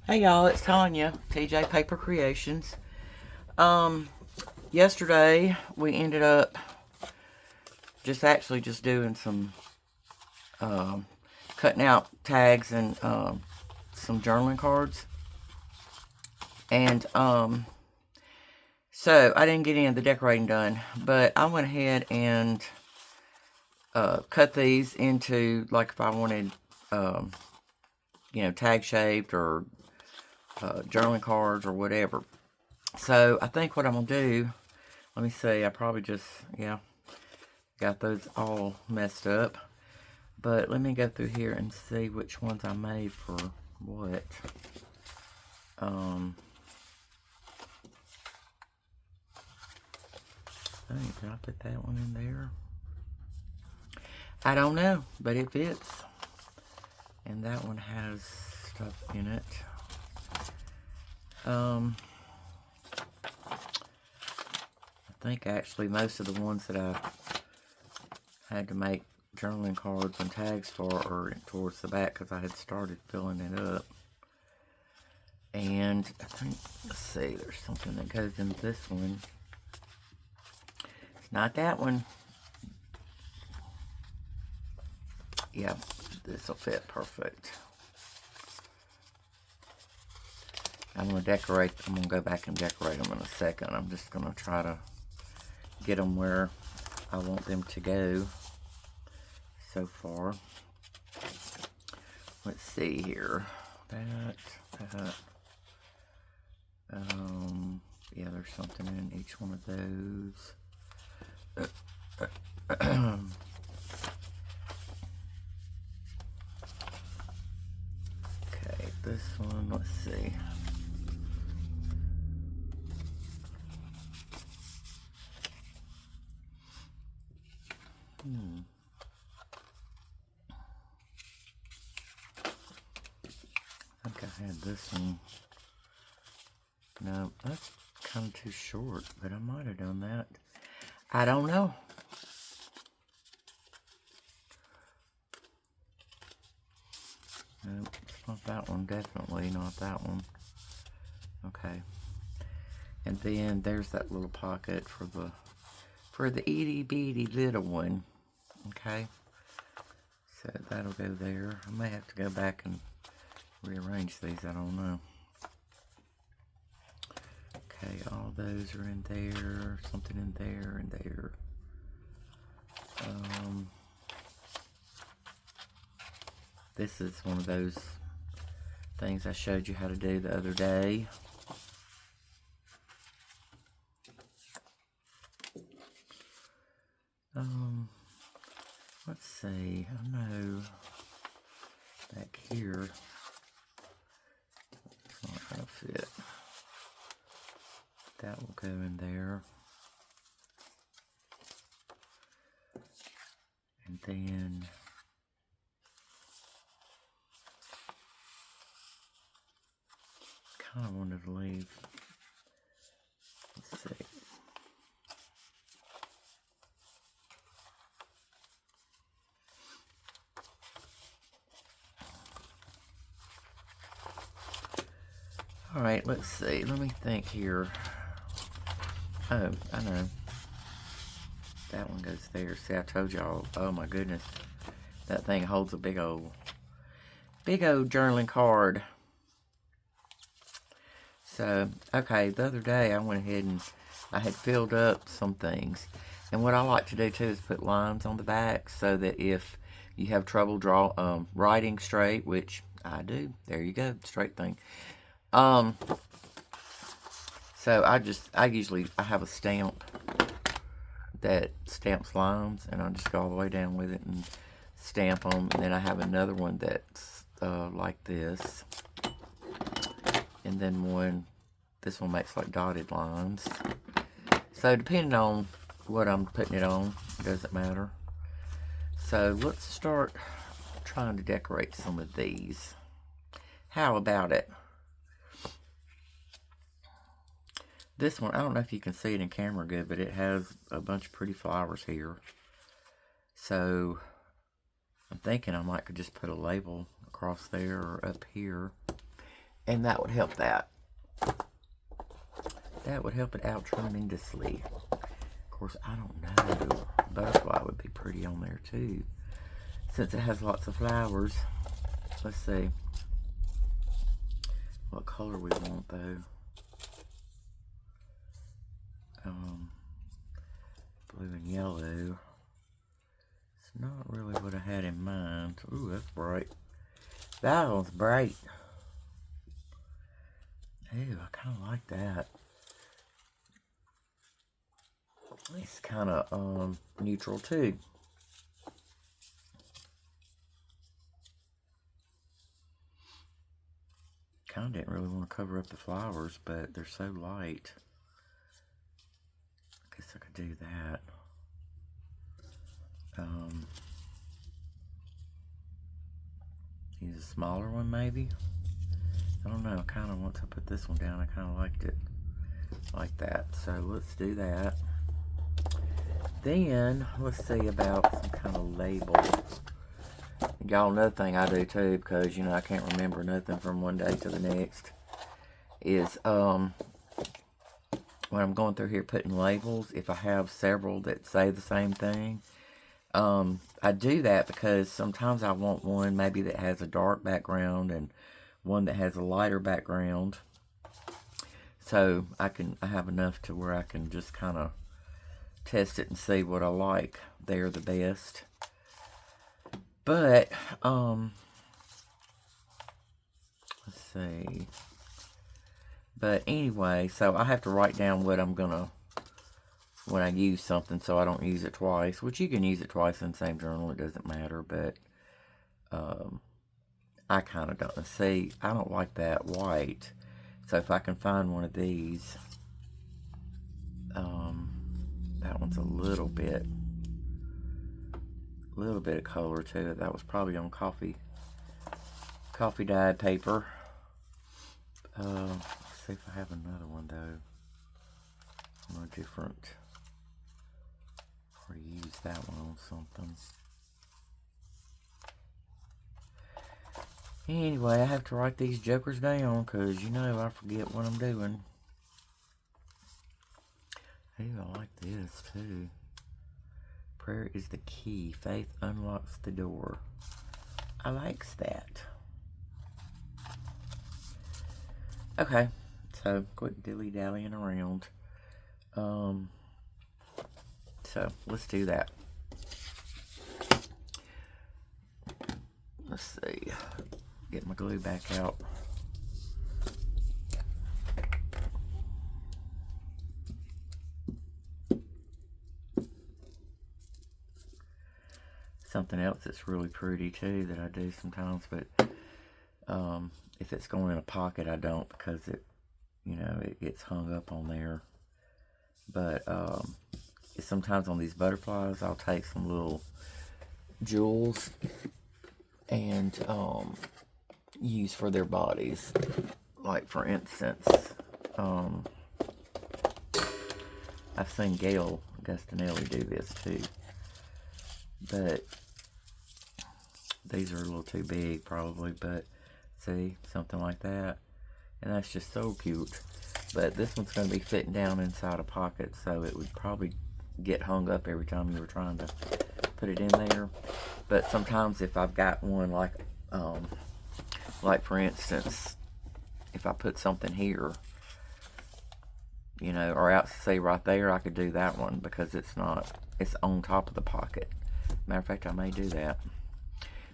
Hey y'all, it's Tanya, TJ Paper Creations. Um, Yesterday we ended up just doing some um, cutting out tags and some journaling cards, and so I didn't get any of the decorating done, but I went ahead and cut these into, like, if I wanted, um, tag shaped or journaling cards or whatever. So I think what I'm gonna do, let me see, I probably just, got those all messed up. But let me go through here and see which ones I made for what. Hey, did I put that one in there? I don't know, but it fits. And that one has stuff in it. I think actually most of the ones that I had to make journaling cards and tags for are towards the back because I had started filling it up. And I think, let's see, there's something that goes in this one. It's not that one. Yeah, this will fit perfect. I'm going to decorate, I'm going to go back and decorate them in a second. I'm just going to try to get them where I want them to go so far. Let's see here. That. Yeah, there's something in each one of those. Okay, this one, let's see. I think I had this one. No, that's kind of too short, but I might have done that. I don't know. No, it's not that one. Definitely not that one. Okay. And then there's that little pocket for the itty bitty little one. Okay. So that'll go there. I may have to go back and rearrange these. I don't know. Okay, all those are in there. Something in there and there. This is one of those things I showed you how to do the other day. Let's see. I know back here it's not gonna fit. That will go in there. And then kind of wanted to leave. Let's see. All right, let's see. Let me think here. Oh, I know. That one goes there. See, I told y'all. Oh my goodness, that thing holds a big old journaling card. So, okay, the other day I went ahead and I had filled up some things. And what I like to do too is put lines on the back so that if you have trouble writing straight, which I do, there you go, straight thing. So I have a stamp that stamps lines, and I just go all the way down with it and stamp them. And then I have another one that's like this. And then this one makes like dotted lines. So depending on what I'm putting it on, it doesn't matter. So let's start trying to decorate some of these. How about it? This one, I don't know if you can see it in camera good, but it has a bunch of pretty flowers here. So I'm thinking I might could just put a label across there or up here. And that would help that. That would help it out tremendously. Of course, I don't know. Butterfly would be pretty on there too, since it has lots of flowers. Let's see what color we want though. Blue and yellow. It's not really what I had in mind. Ooh, that's bright. That one's bright. Ooh, I kind of like that. It's kind of neutral too. Kind of didn't really want to cover up the flowers, but they're so light. I guess I could do that. Use a smaller one maybe. I don't know. I kind of want to put this one down. I kind of liked it like that. So let's do that. Then let's see about some kind of label. Y'all, another thing I do too, because you know I can't remember nothing from one day to the next, is when I'm going through here putting labels, if I have several that say the same thing, I do that because sometimes I want one maybe that has a dark background and one that has a lighter background, so I have enough to where I can just kind of test it and see what I like there the best. But let's see. But anyway, so I have to write down what I'm gonna when I use something, so I don't use it twice. Which you can use it twice in the same journal; it doesn't matter. But I kind of don't see. I don't like that white. So if I can find one of these, that one's a little bit of color too. That was probably on coffee dyed paper. Let's see if I have another one though. On a different, or use that one on something. Anyway, I have to write these jokers down because you know I forget what I'm doing. Hey, I like this too. Prayer is the key. Faith unlocks the door. I likes that. Okay, so quick dilly-dallying around. So let's do that. Let's see. Get my glue back out. Something else that's really pretty too that I do sometimes, but if it's going in a pocket, I don't, because it, you know, it gets hung up on there. But sometimes on these butterflies, I'll take some little jewels and use for their bodies. Like for instance, I've seen Gail Gustinelli do this too, but these are a little too big probably, but see, something like that, and that's just so cute. But this one's going to be fitting down inside a pocket, so it would probably get hung up every time you were trying to put it in there. But sometimes if I've got one like for instance, if I put something here, you know, or out, say right there, I could do that one because it's on top of the pocket. Matter of fact, I may do that.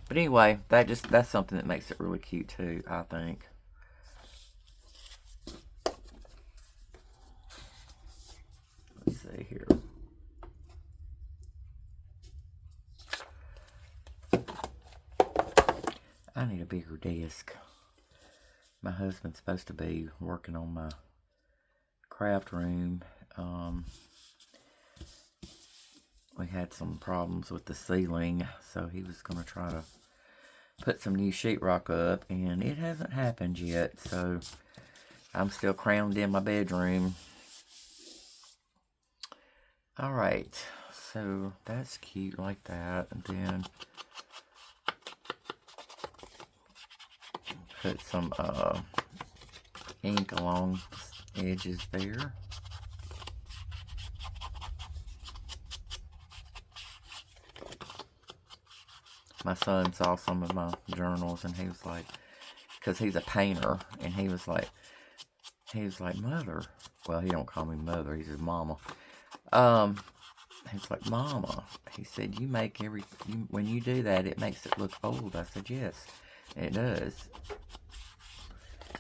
But anyway, that's something that makes it really cute too, I think. Let's see here. I need a bigger desk. My husband's supposed to be working on my craft room. We had some problems with the ceiling, so he was going to try to put some new sheetrock up, and it hasn't happened yet, so I'm still crammed in my bedroom. Alright, so that's cute like that, and then put some ink along the edges there. My son saw some of my journals and he was like, because he's a painter, and he was like, Mother. Well, he don't call me Mother, he says Mama. He was like, Mama. He said, you make when you do that, it makes it look old. I said, yes, it does.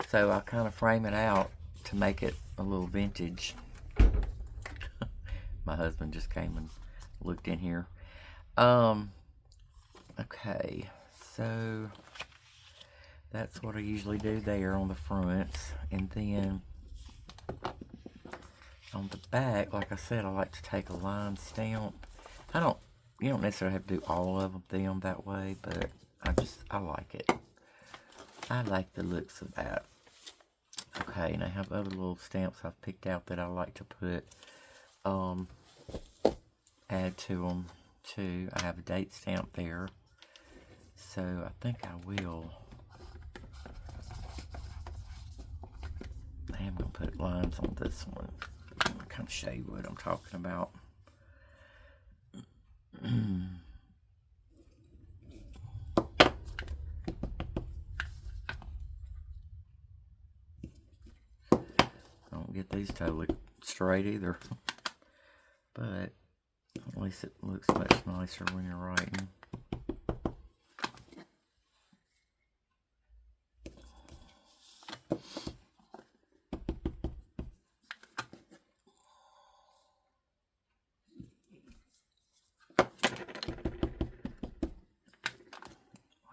So I kind of frame it out to make it a little vintage. My husband just came and looked in here. Okay, so that's what I usually do there on the fronts. And then on the back, like I said, I like to take a line stamp. You don't necessarily have to do all of them that way, but I like it. I like the looks of that. Okay, and I have other little stamps I've picked out that I like to put, add to them too. I have a date stamp there. So I think I will. I am going to put lines on this one. I'm going to kind of show you what I'm talking about. I don't get these totally straight either. But at least it looks much nicer when you're writing.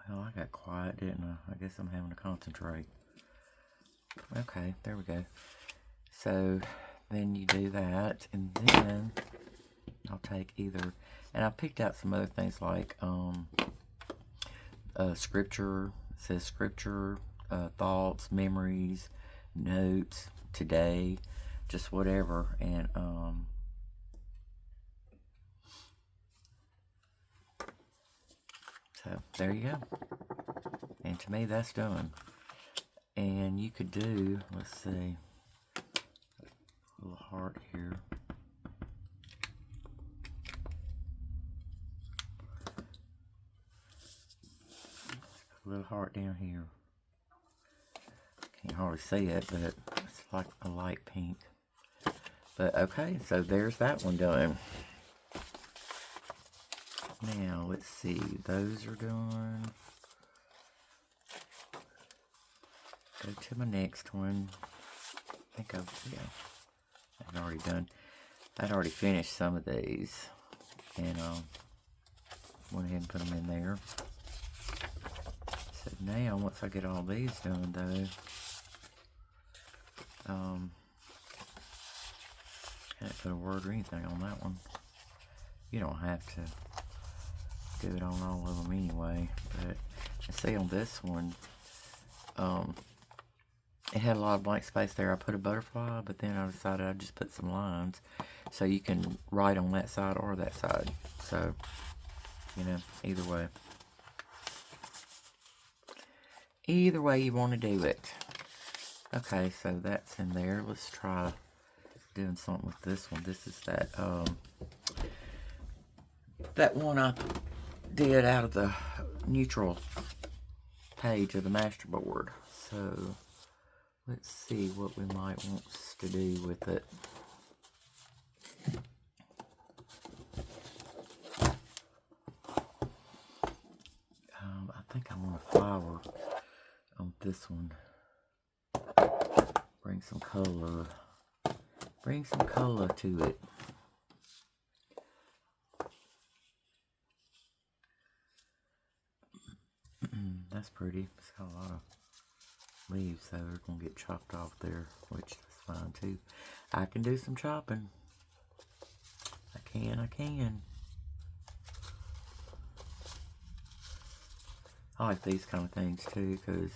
Well, I got quiet, didn't I? I guess I'm having to concentrate. Okay, there we go. So then you do that, and then I'll take either, and I picked out some other things like scripture. It says scripture, thoughts, memories, notes, today, just whatever. And so there you go. And to me, that's done. And you could do, let's see, a little heart here. A little heart down here. Can't hardly see it, but it's like a light pink. But okay, so there's that one done. Now, let's see, those are done. Go to my next one. I think I've already done. I'd already finished some of these, and went ahead and put them in there. So now, once I get all these done, though, I didn't put a word or anything on that one. You don't have to do it on all of them anyway, but I see on this one, it had a lot of blank space there. I put a butterfly, but then I decided I'd just put some lines so you can write on that side or that side. So, you know, either way. Either way you want to do it. Okay, so that's in there. Let's try doing something with this one. This is that one I did out of the neutral page of the masterboard. So let's see what we might want to do with it. I think I want a flower on this one. Bring some color. Bring some color to it. That's pretty. It's got a lot of leaves, so they're going to get chopped off there, which is fine too. I can do some chopping. I can. I like these kind of things too, because,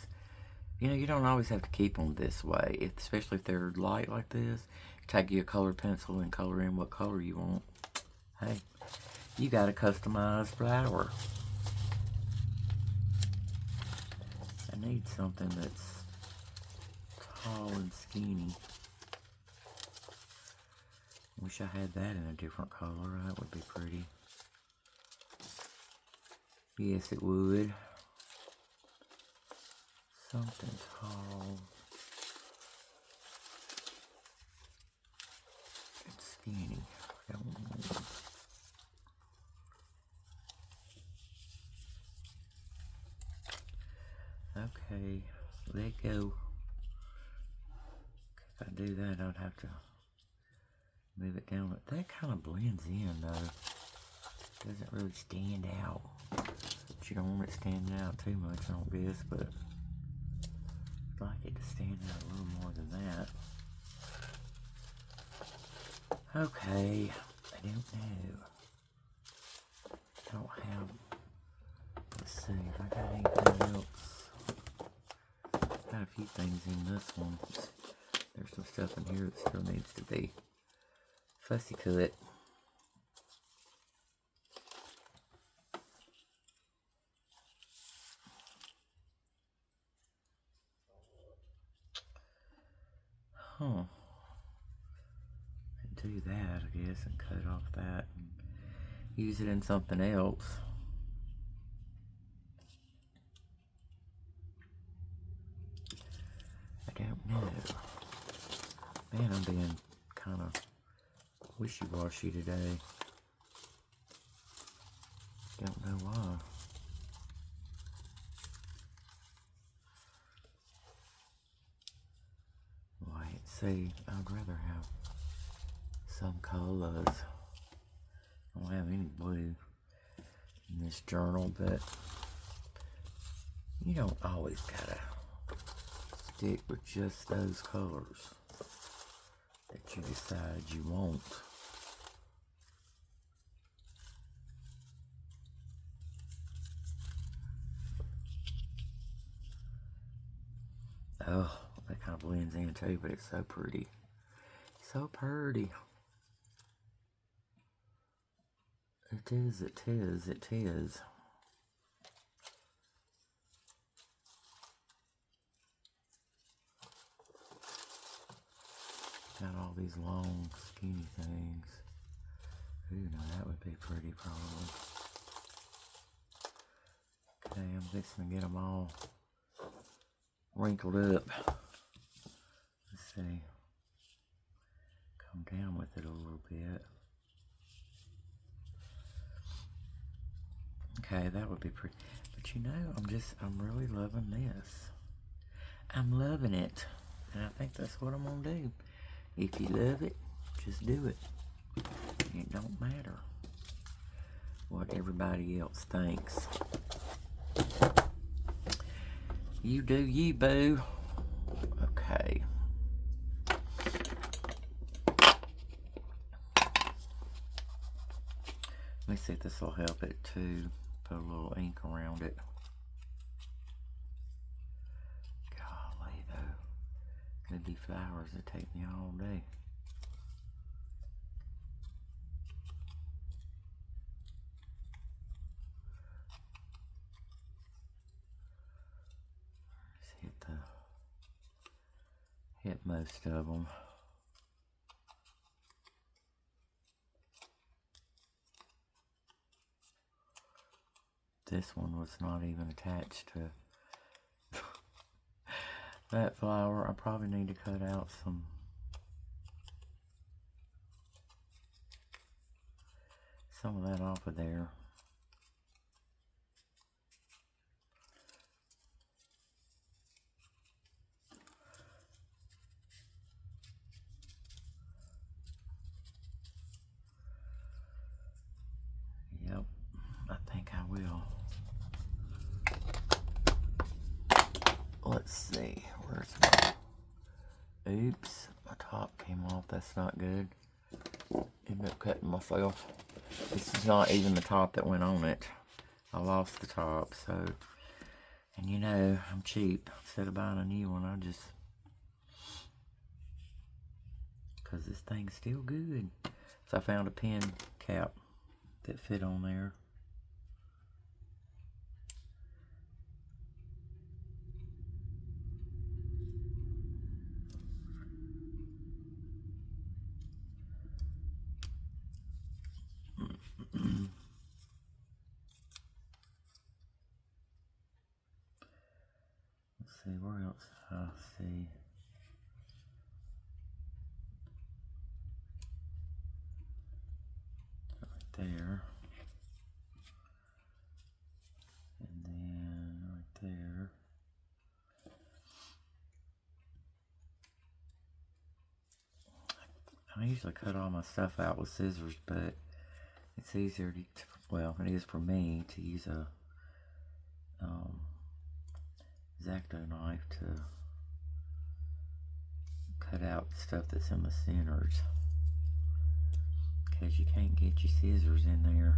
you know, you don't always have to keep them this way, especially if they're light like this. Take you a colored pencil and color in what color you want. Hey, you got a customized flower. I need something that's tall and skinny. Wish I had that in a different color. That would be pretty. Yes, it would. Something tall and skinny. I don't know. Okay, let go. If I do that, I'd have to move it down. That kind of blends in, though. Doesn't really stand out. But you don't want it standing out too much, I don't guess, but I'd like it to stand out a little more than that. Okay, I don't know. I don't have, let's see, if I got anything else. Got a few things in this one. There's some stuff in here that still needs to be fussy cut. Huh. Do that, I guess, and cut off that and use it in something else. I don't know. Man, I'm being kind of wishy-washy today. Don't know why. Wait, see, I'd rather have some colors. I don't have any blue in this journal, but you don't always gotta stick with just those colors that you decide you want. Oh, that kind of blends in too, but it's so pretty. So pretty. It is, it is, it is. Got all these long, skinny things. Ooh, now that would be pretty, probably. Okay, I'm fixing to get them all wrinkled up. Let's see. Come down with it a little bit. Okay, that would be pretty. But you know, I'm really loving this. I'm loving it. And I think that's what I'm gonna do. If you love it, just do it. It don't matter what everybody else thinks. You do you, boo. Okay. Let me see if this will help it too. Put a little ink around it. Golly, though. Could be flowers that take me all day. Let's hit most of them. This one was not even attached to that flower. I probably need to cut out some of that off of there. Yep, I think I will. Let's see, where's my, oops, my top came off, that's not good. Ended up cutting myself. This is not even the top that went on it. I lost the top, so, and you know, I'm cheap. Instead of buying a new one, I just, because this thing's still good. So I found a pen cap that fit on there. see, where else? See. Right there. And then right there. I usually cut all my stuff out with scissors, but it's easier to, well, it is for me to use a X-Acto knife to cut out the stuff that's in the centers, because you can't get your scissors in there.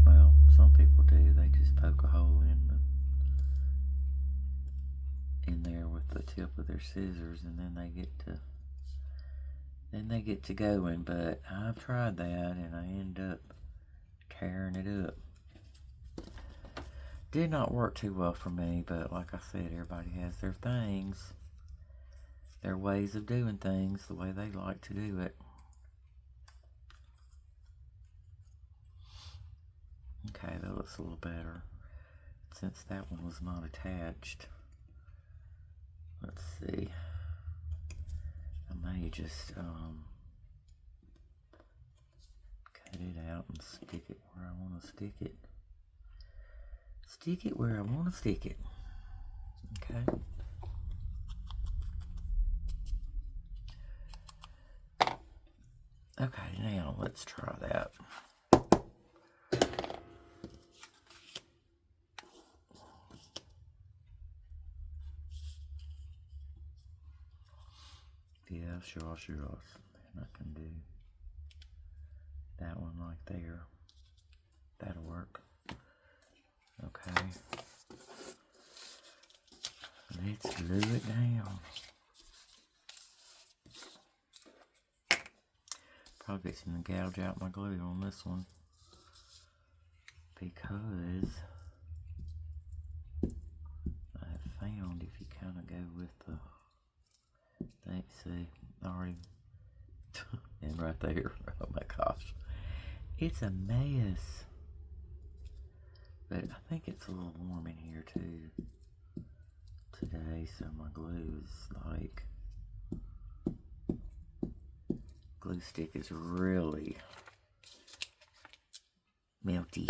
Well, some people do. They just poke a hole in there with the tip of their scissors, and then they get to going. But I've tried that, and I end up tearing it up. Did not work too well for me, but like I said, everybody has their things, their ways of doing things, the way they like to do it. Okay, that looks a little better, since that one was not attached. Let's see. I may just cut it out and stick it where I want to stick it. Stick it where I want to stick it. Okay. Okay, now let's try that. Yeah, sure. And I can do that one right there. That'll work. Okay. Let's glue it down. Probably fixing to gouge out my glue on this one, because I have found if you kind of go with the thing, see, already, and right there, oh my gosh, it's a mess. But I think it's a little warm in here too today, so my glue is like, glue stick is really melty.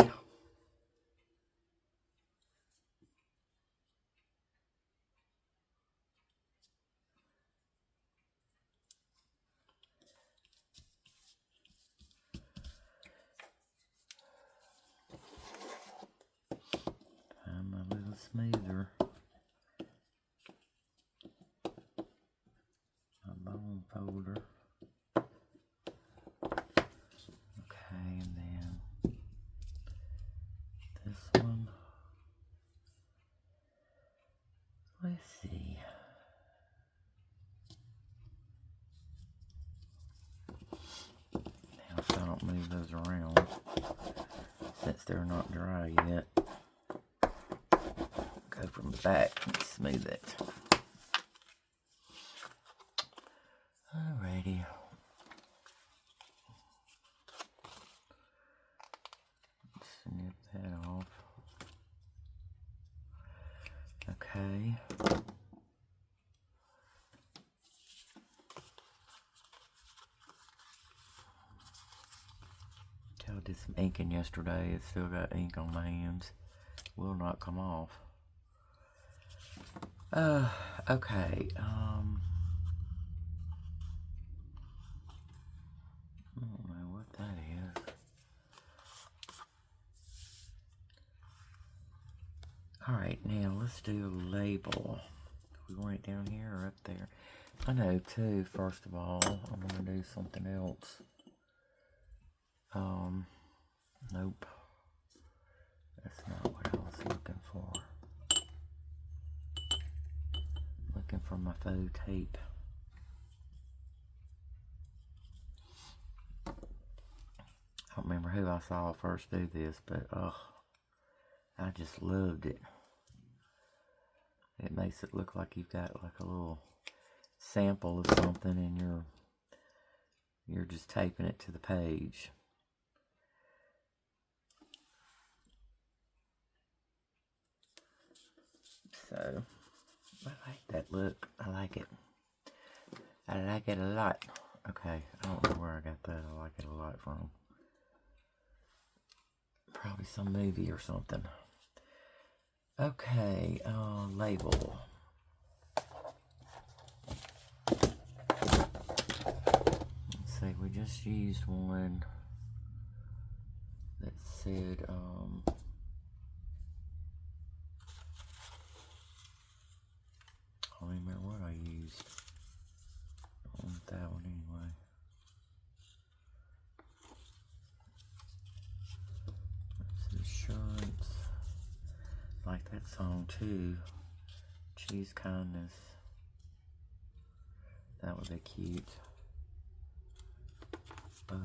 I'm a little smoother. My bone folder. Okay, and then this one. Let's see. Now, if I don't move those around, since they're not dry yet, go from the back and smooth it. Alrighty. Snip that off. Okay. I did some inking yesterday. It's still got ink on my hands. Will not come off. Okay. I don't know what that is. Alright, now let's do a label. We want it down here or up there? I know too, first of all, I'm gonna do something else. Nope. That's not what I was looking for. Looking for my faux tape. I don't remember who I saw first do this, but I just loved it. It makes it look like you've got like a little sample of something, and you're just taping it to the page. So, I like that look. I like it. I like it a lot. Okay, I don't know where I got that. I like it a lot from. Probably some movie or something. Okay, label. Let's see, we just used one that said, I don't remember what I used. I don't want that one anyway. That's Assurance. I like that song too. Choose Kindness. That would be cute. But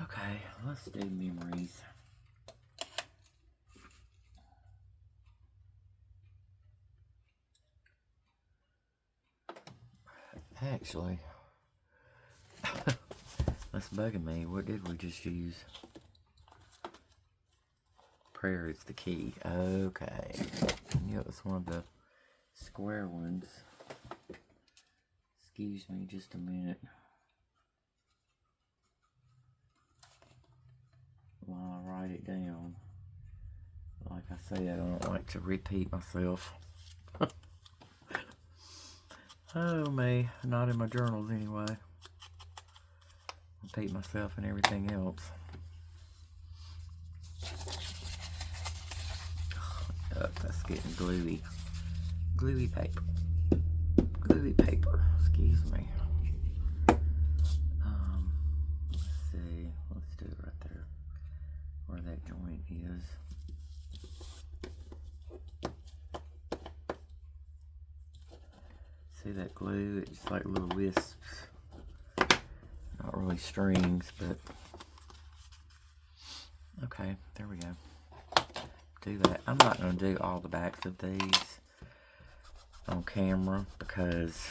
okay, let's do memories. Actually, that's bugging me. What did we just use? Prayer is the key. Okay. Yeah, it was one of the square ones. Excuse me just a minute while I write it down. Like I said, I don't like to repeat myself. Oh, me. Not in my journals anyway. Repeat myself and everything else. Oh, that's getting gluey. Gluey paper. Gluey paper. Excuse me. Let's see. Let's do it right there where that joint is. See that glue? It's just like little wisps. Not really strings, but okay, there we go. Do that. I'm not going to do all the backs of these on camera because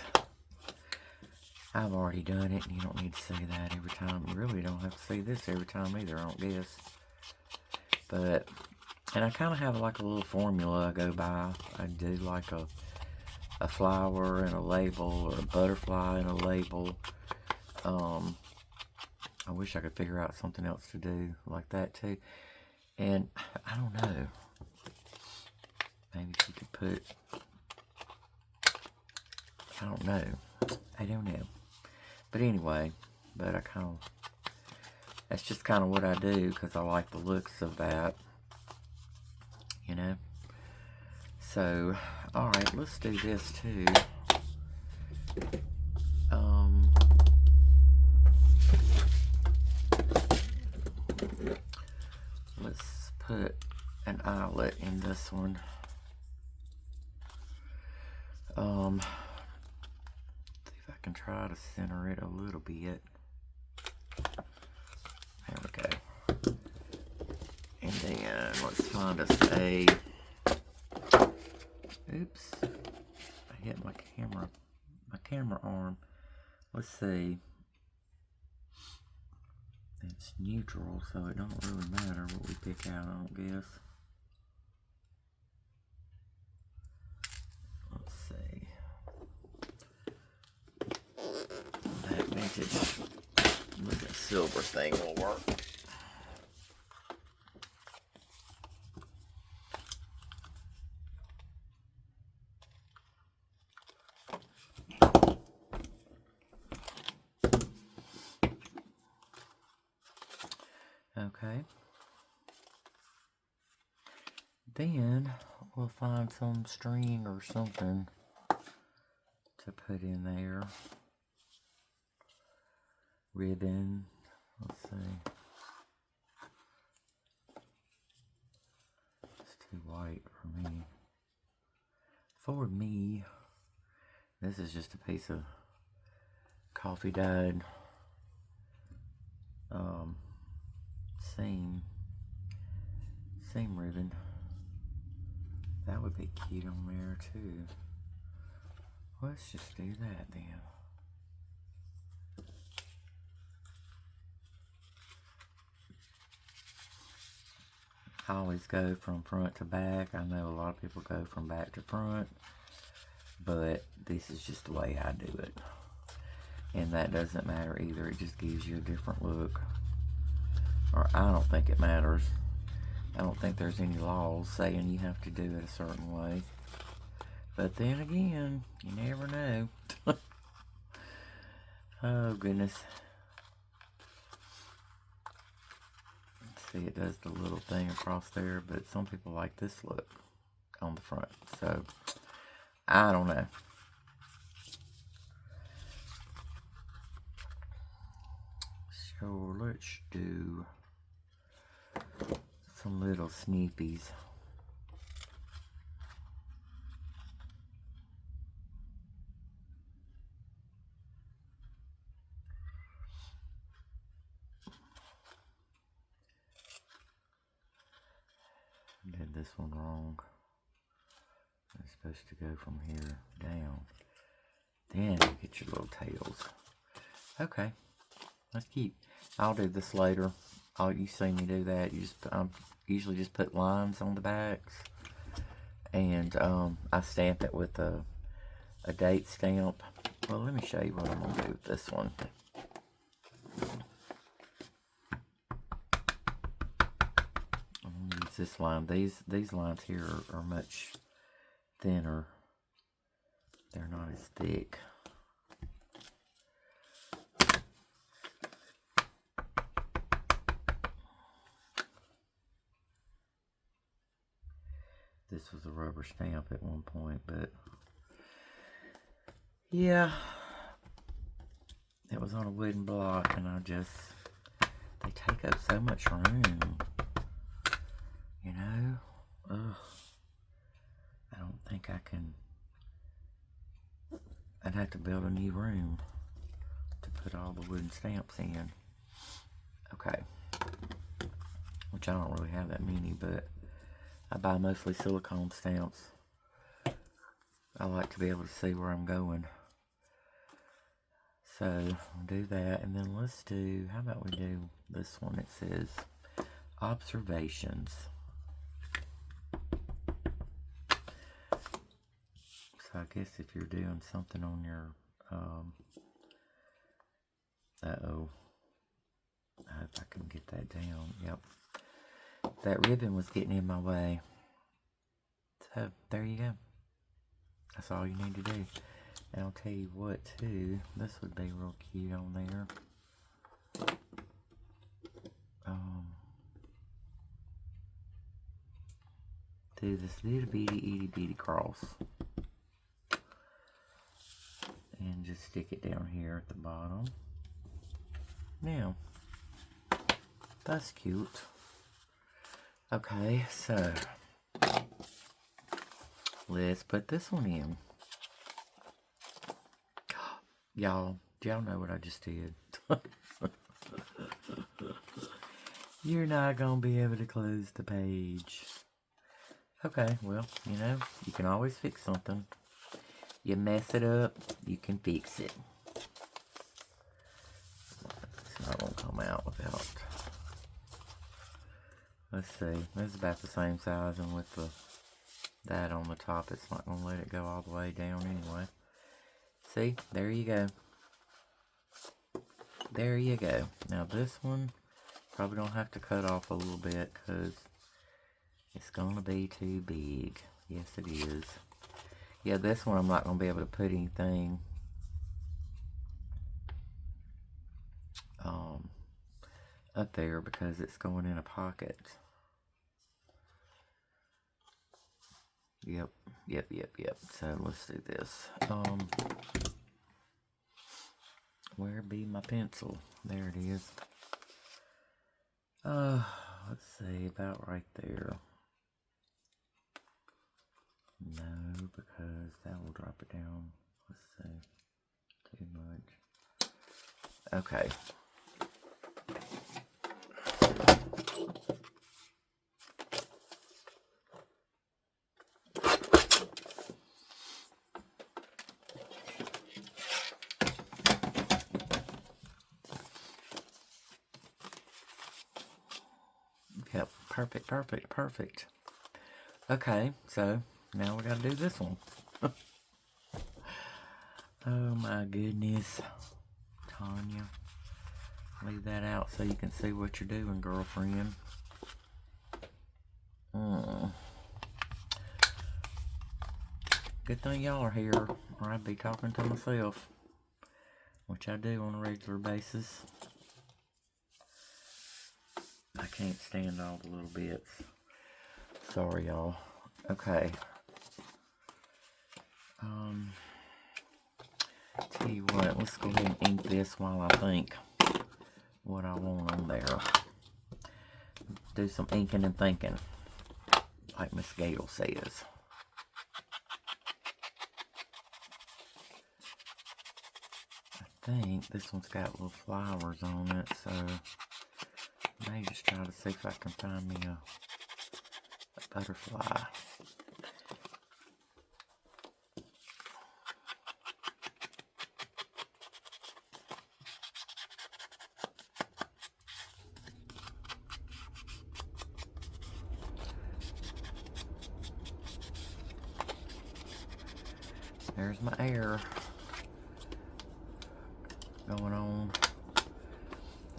I've already done it and you don't need to see that every time. You really don't have to see this every time either, I don't guess. But, and I kind of have like a little formula I go by. I do like a flower and a label, or a butterfly and a label. I wish I could figure out something else to do like that too. And I don't know. Maybe you could put, I don't know. I don't know. But anyway, but I kind of, that's just kind of what I do because I like the looks of that. You know? So, alright, let's do this too. Let's put an eyelet in this one. See if I can try to center it a little bit. There we go. And then let's find us a, oops, I hit my camera arm. Let's see. It's neutral, so it don't really matter what we pick out, I don't guess. Let's see. That vintage looking silver thing will work. Okay. Then we'll find some string or something to put in there. Ribbon. Let's see. It's too white for me. For me. This is just a piece of coffee dyed seam ribbon. That would be cute on there too. Let's just do that then. I always go from front to back. I know a lot of people go from back to front, but this is just the way I do it. And that doesn't matter either. It just gives you a different look. Or I don't think it matters. I don't think there's any laws saying you have to do it a certain way. But then again, you never know. Oh, goodness. See, it does the little thing across there, but some people like this look on the front. So, I don't know. So, let's do some little sneepies. Did this one wrong. It's supposed to go from here down. Then you get your little tails. Okay, that's cute. I'll do this later. You see me do that. You just usually just put lines on the backs, and I stamp it with a date stamp. Well, let me show you what I'm gonna do with this one. I'm gonna use this line. These lines here are much thinner. They're not as thick. This was a rubber stamp at one point, but yeah, it was on a wooden block, and they take up so much room, you know. Ugh. I don't think I can. I'd have to build a new room to put all the wooden stamps in. Okay, which I don't really have that many, but I buy mostly silicone stamps. I like to be able to see where I'm going. So, I'll do that, and then let's do, how about we do this one? It says, observations. So, I guess if you're doing something on your, uh-oh. I hope I can get that down. Yep. That ribbon was getting in my way. So, there you go. That's all you need to do. And I'll tell you what, too. This would be real cute on there. Do this little bitty itty bitty cross. And just stick it down here at the bottom. Now, that's cute. Okay, so let's put this one in. Y'all, do y'all know what I just did? You're not gonna be able to close the page. Okay, well, you know, you can always fix something. You mess it up, you can fix it. It's not gonna come out without. Let's see, this is about the same size, and with that on the top, it's not gonna let it go all the way down anyway. See, there you go. There you go. Now this one, probably don't have to cut off a little bit because it's going to be too big. Yes, it is. Yeah, this one I'm not going to be able to put anything up there because it's going in a pocket. Yep. So let's do this. Where be my pencil? There it is. Let's see, about right there. No, because that will drop it down. Let's see. Too much. Okay. Perfect, perfect, perfect. Okay, so now we gotta do this one. Oh my goodness. Tanya, leave that out so you can see what you're doing, girlfriend. Good thing y'all are here, or I'd be talking to myself, which I do on a regular basis. I can't stand all the little bits. Sorry, y'all. Okay. Tell you what, let's go ahead and ink this while I think what I want on there. Do some inking and thinking, like Miss Gail says. I think this one's got little flowers on it, so I may just try to see if I can find me a butterfly. There's my air going on.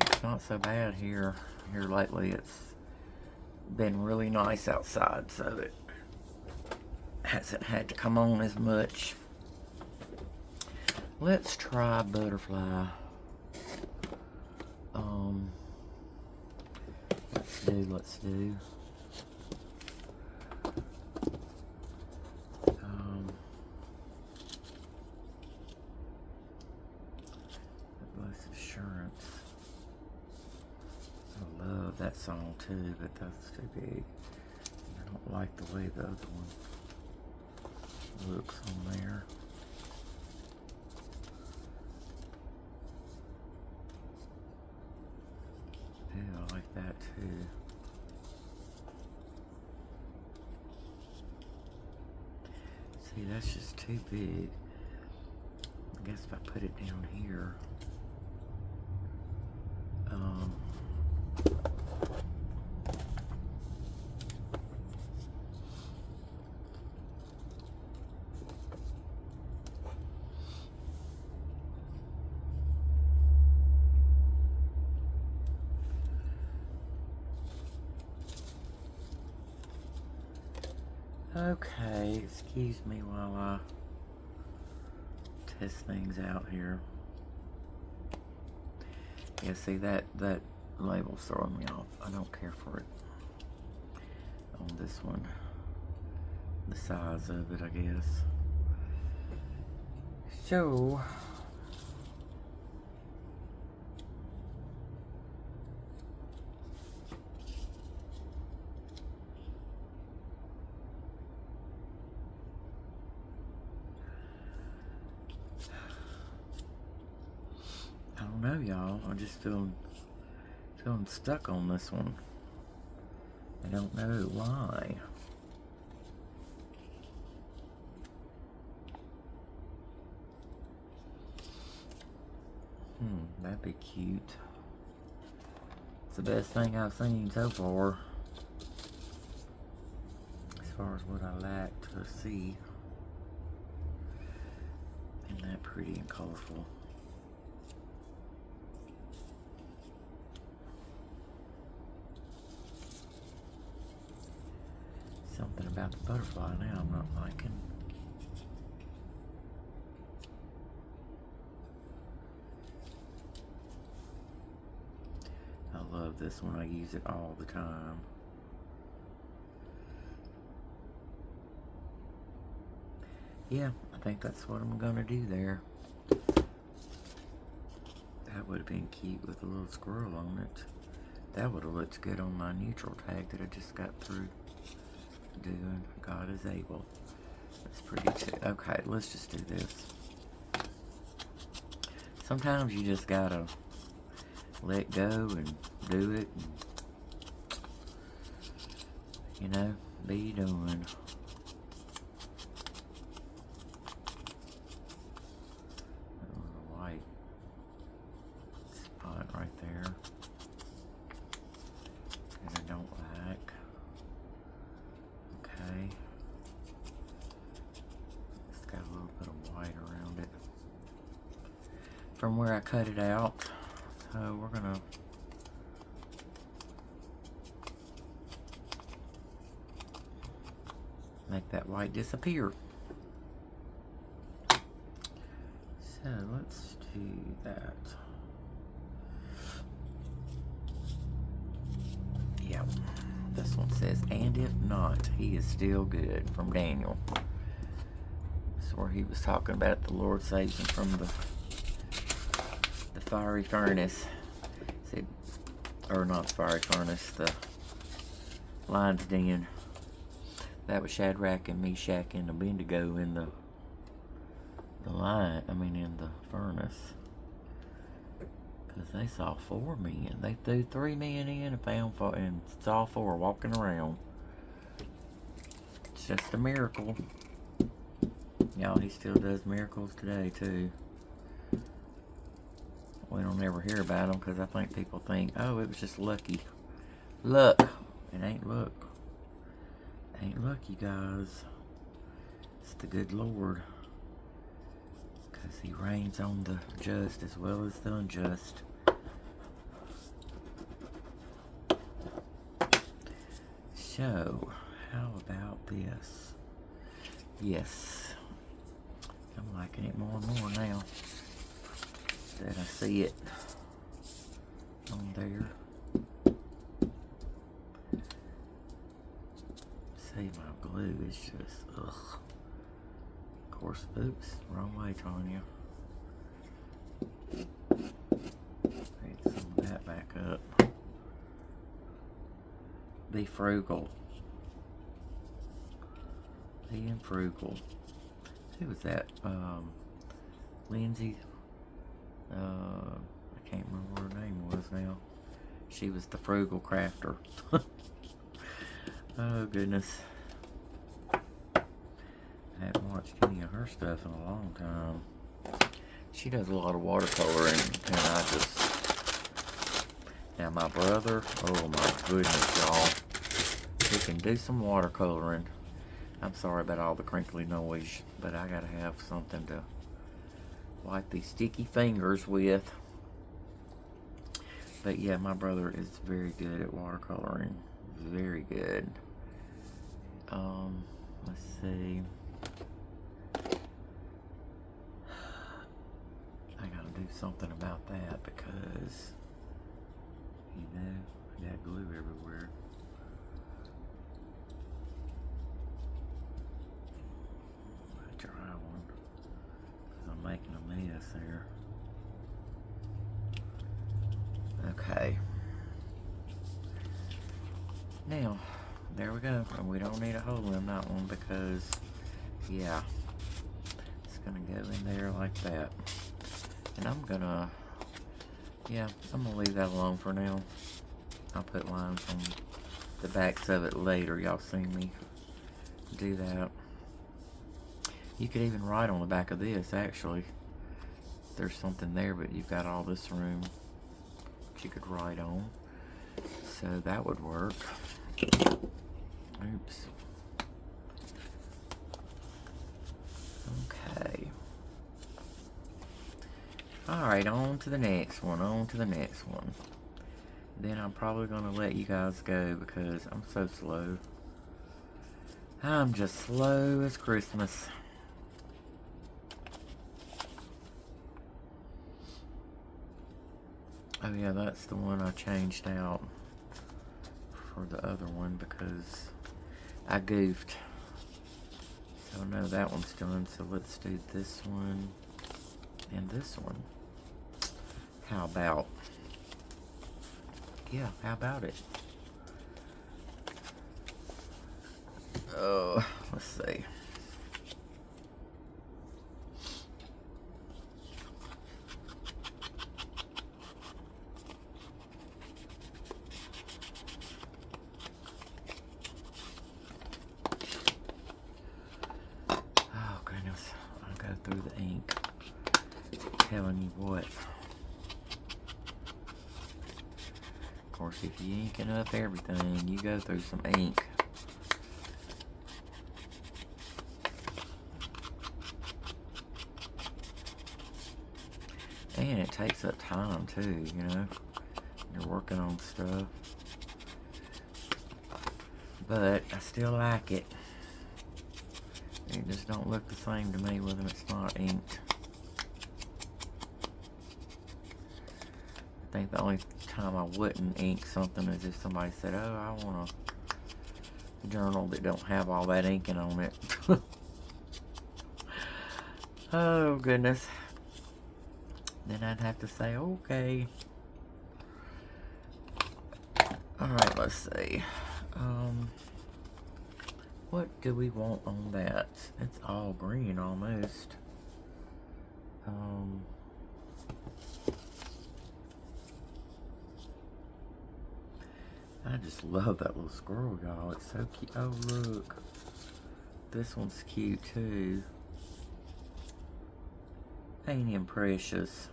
It's not so bad here lately. It's been really nice outside, so it hasn't had to come on as much. Let's try butterfly. Let's do. Blessed Assurance. I love that song too, but that's too big. I don't like the way the other one looks on there. Yeah, I like that too. See, that's just too big. I guess if I put it down here. Okay, excuse me while I test things out here. Yeah, see that label's throwing me off. I don't care for it on this one. The size of it, I guess. So I don't know, y'all. I just feeling stuck on this one. I don't know why. That'd be cute. It's the best thing I've seen so far, as far as what I like to see. Isn't that pretty and colorful? Something about the butterfly now I'm not liking. I love this one. I use it all the time. Yeah, I think that's what I'm gonna do there. That would have been cute with a little squirrel on it. That would have looked good on my neutral tag that I just got through doing. God is able. That's pretty too. Okay, let's just do this. Sometimes you just gotta let go and do it, and, you know, be doing. White spot right there, and I don't like. from where I cut it out. So we're gonna make that white disappear. So let's do that. Yeah, this one says, and if not, he is still good, from Daniel. That's where he was talking about the Lord saves him from the fiery furnace. Said, or not the fiery furnace, the lion's den. That was Shadrach and Meshach and Abednego in the in the furnace. Because they saw 4 men. They threw 3 men in and found 4, and saw 4 walking around. It's just a miracle. Y'all, he still does miracles today too. We don't ever hear about them because I think people think, oh, it was just lucky. Luck. It ain't luck. It ain't luck, you guys. It's the good Lord. Because he reigns on the just as well as the unjust. So, how about this? Yes. I'm liking it more and more now that I see it on there. See, my glue is just, ugh. Of course, oops, wrong way, Tanya. Need some of that back up. Be frugal. Being frugal. Who was that? Lindsay. I can't remember what her name was now. She was the frugal crafter. Oh goodness. I haven't watched any of her stuff in a long time. She does a lot of watercoloring, and I just... Now my brother, oh my goodness, y'all. He can do some watercoloring. I'm sorry about all the crinkly noise, but I gotta have something to wipe these sticky fingers with. But yeah, my brother is very good at watercoloring. Very good. Let's see. I gotta do something about that because, you know, I got glue everywhere. A dry one, because I'm making a mess there. Okay. Now, there we go. And we don't need a hole in that one because, yeah, it's gonna go in there like that. And I'm gonna leave that alone for now. I'll put lines on the backs of it later. Y'all see me do that. You could even write on the back of this, actually. There's something there, but you've got all this room that you could write on. So that would work. Oops. Okay. Alright, on to the next one. Then I'm probably going to let you guys go because I'm so slow. I'm just slow as Christmas. Oh yeah, that's the one I changed out for the other one because I goofed. So no, that one's done. So let's do this one and this one. How about? Yeah, how about it? Oh, let's see. Oh goodness, I'll go through the ink. Telling you what. Of course, if you inking up everything, you go through some ink. And it takes up time too, you know. You're working on stuff. But I still like it. It just don't look the same to me when it's not inked. I think the only time I wouldn't ink something is if somebody said, oh, I want a journal that don't have all that inking on it. Oh, goodness. Then I'd have to say, okay. Alright, let's see. What do we want on that? It's all green almost. I just love that little squirrel, y'all. It's so cute. Oh, look. This one's cute, too. Ain't him precious?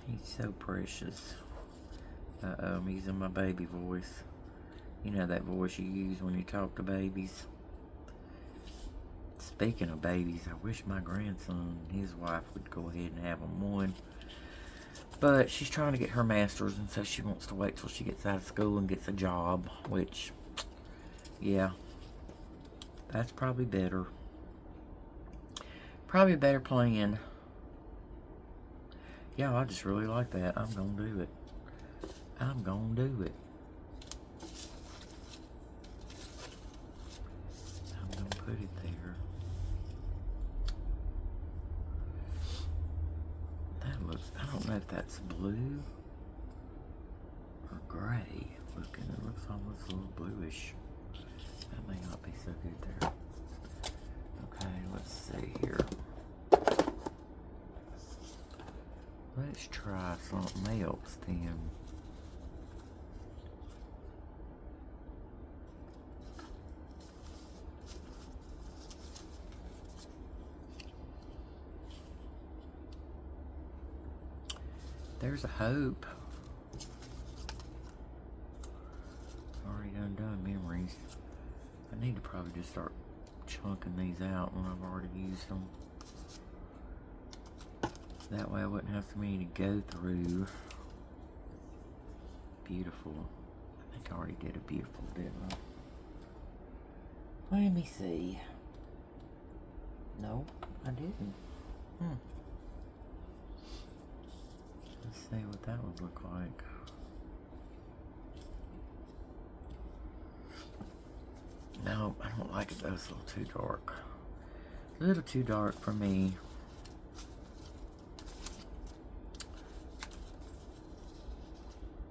He's so precious. Uh-oh, I'm using my baby voice. You know that voice you use when you talk to babies. Speaking of babies, I wish my grandson and his wife would go ahead and have them one. But she's trying to get her master's, and so she wants to wait till she gets out of school and gets a job, which, yeah, that's probably better. Probably a better plan. Yeah, I just really like that. I'm going to do it. I'm going to do it. I'm going to put it there. That looks, I don't know if that's blue or gray looking. It looks almost a little bluish. That may not be so good there. Okay, let's see here. Let's try something else then. There's a hope. Already done memories. I need to probably just start chunking these out when I've already used them. That way I wouldn't have so many to go through. Beautiful. I think I already did a beautiful, didn't I? Let me see. No, I didn't. Let's see what that would look like. No, I don't like it. That's a little too dark. A little too dark for me.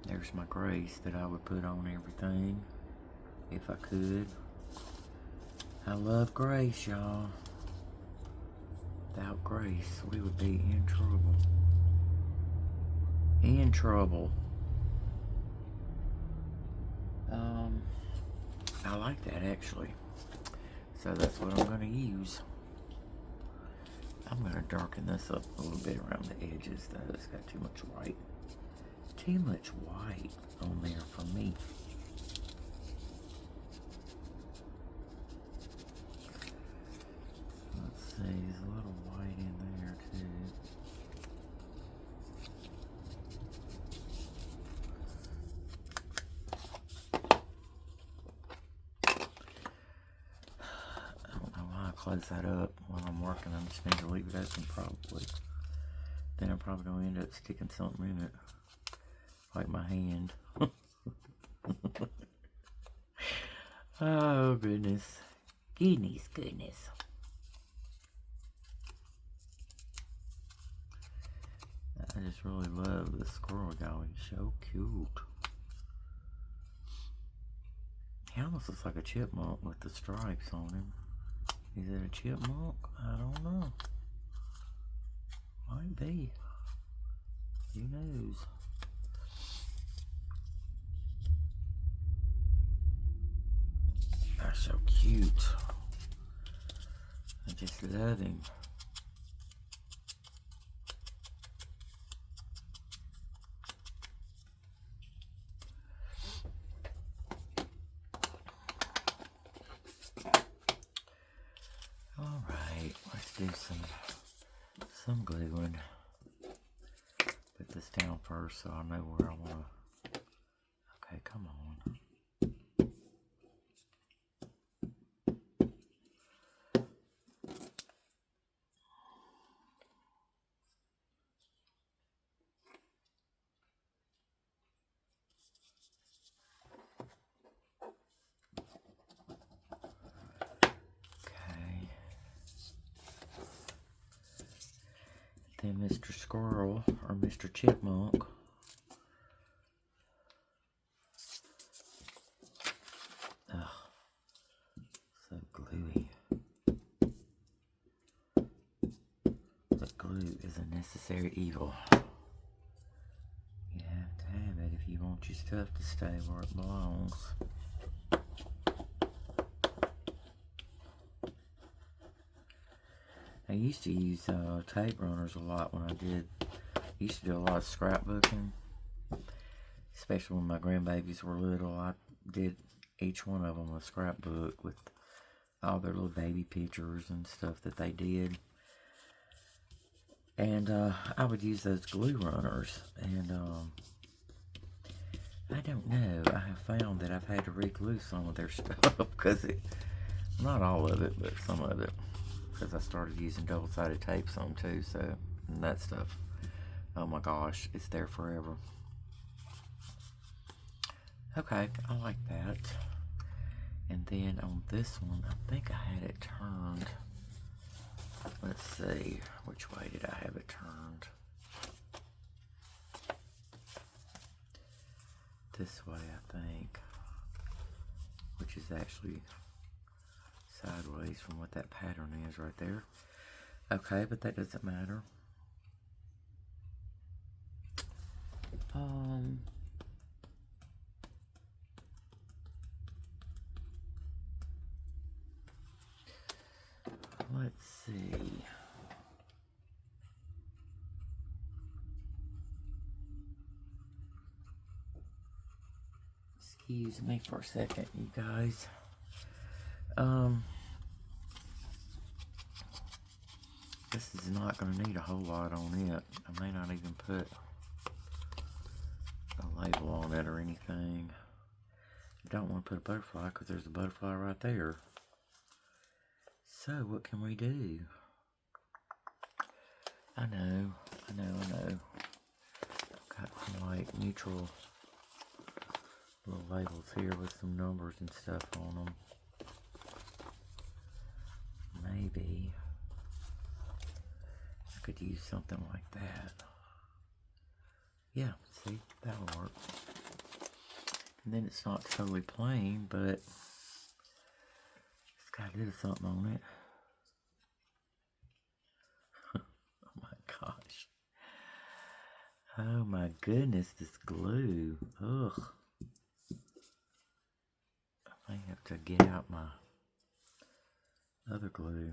There's my grace that I would put on everything if I could. I love grace, y'all. Without grace, we would be in trouble. In trouble. I like that actually. So that's what I'm going to use. I'm going to darken this up a little bit around the edges though. It's got too much white. Too much white on there for me. Let's see, there's a little white in there too. I don't know why I close that up while I'm working. I just need to leave it open probably. Then I'm probably going to end up sticking something in it. Like my hand. Oh, goodness. Goodness. I just really love this squirrel, y'all. He's so cute. He almost looks like a chipmunk with the stripes on him. Is it a chipmunk? I don't know. Might be. Who knows? They're so cute. I just love him. All right, let's do some gluing. Put this down first so I know where I want to. Okay, come on. Then Mr. Squirrel, or Mr. Chipmunk, ugh, so gluey. But glue is a necessary evil. You have to have it if you want your stuff to stay where it belongs. I used to use tape runners a lot when I used to do a lot of scrapbooking, especially when my grandbabies were little. I did each one of them a scrapbook with all their little baby pictures and stuff that they did. And I would use those glue runners, and I don't know, I have found that I've had to re-glue some of their stuff, because not all of it, but some of it. Because I started using double-sided tape some too, so, and that stuff, oh my gosh, it's there forever. Okay, I like that. And then on this one, I think I had it turned. Let's see, which way did I have it turned? This way, I think, which is actually sideways from what that pattern is right there. Okay, but that doesn't matter. Let's see. Excuse me for a second, you guys. This is not going to need a whole lot on it. I may not even put a label on it or anything. I don't want to put a butterfly because there's a butterfly right there. So what can we do? I know. Got some like neutral little labels here with some numbers and stuff on them. Maybe I could use something like that. Yeah, see, that'll work. And then it's not totally plain, but it's got a little something on it. Oh my gosh. Oh my goodness, this glue. Ugh. I may have to get out my other glue.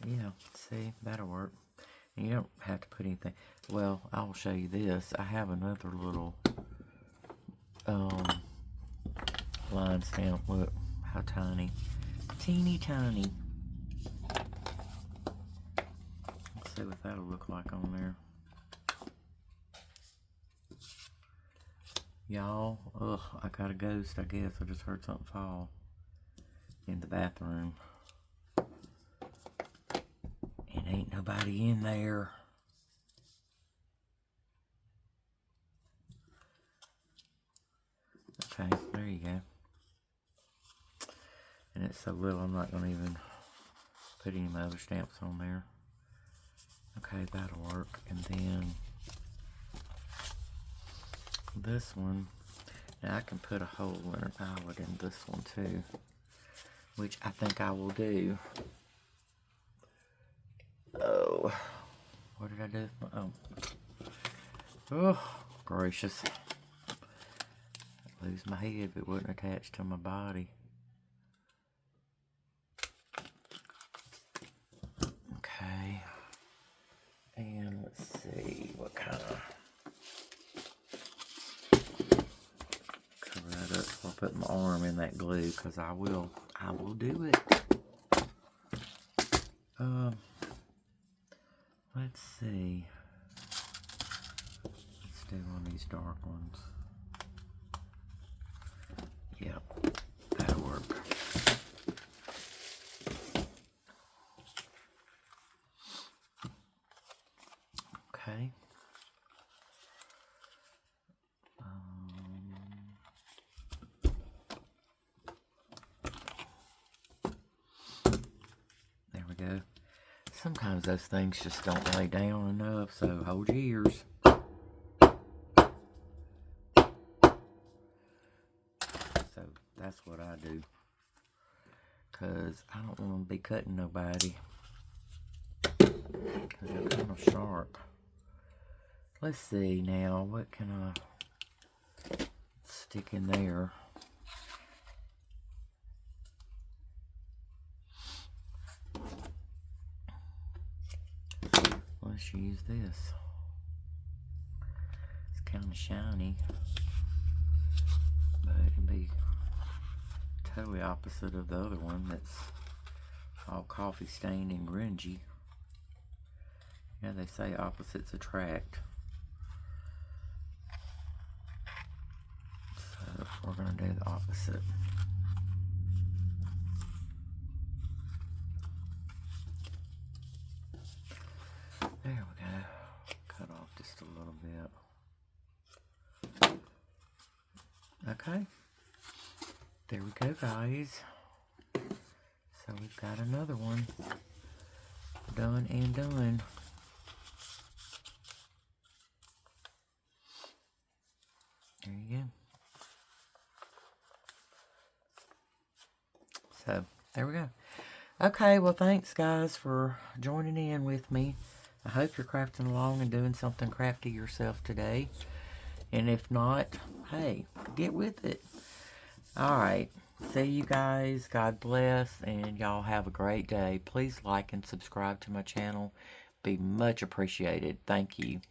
Yeah, see, that'll work. And you don't have to put anything. Well, I will show you this. I have another little line stamp. Look how tiny. Teeny tiny. Let's see what that'll look like on there. Y'all, ugh, I got a ghost, I guess. I just heard something fall in the bathroom. And ain't nobody in there. Okay, there you go. And it's so little, I'm not going to even put any of my other stamps on there. Okay, that'll work. And then this one, now I can put a hole in an eyelet in this one too, which I think I will do. Oh, what did I do? Oh, gracious. I'd lose my head if it wasn't attached to my body. Okay. And let's see what kind of cover that up before I put my arm in that glue. glue, because I will do it. Let's see. Let's do one of these dark ones. Yep, that'll work. Okay. There we go. Sometimes those things just don't lay down enough, so hold your ears. So that's what I do, because I don't want to be cutting nobody, because they're kind of sharp. Let's see now, what can I stick in there? Let's use this. It's kind of shiny, but it'd be totally opposite of the other one that's all coffee stained and grungy. Yeah, they say opposites attract. So we're going to do the opposite. There we go. Cut off just a little bit. Okay. There we go, guys. So we've got another one done and done. There you go. So, there we go. Okay, well, thanks, guys, for joining in with me. I hope you're crafting along and doing something crafty yourself today. And if not, hey, get with it. Alright, see you guys. God bless, and y'all have a great day. Please like and subscribe to my channel. Be much appreciated. Thank you.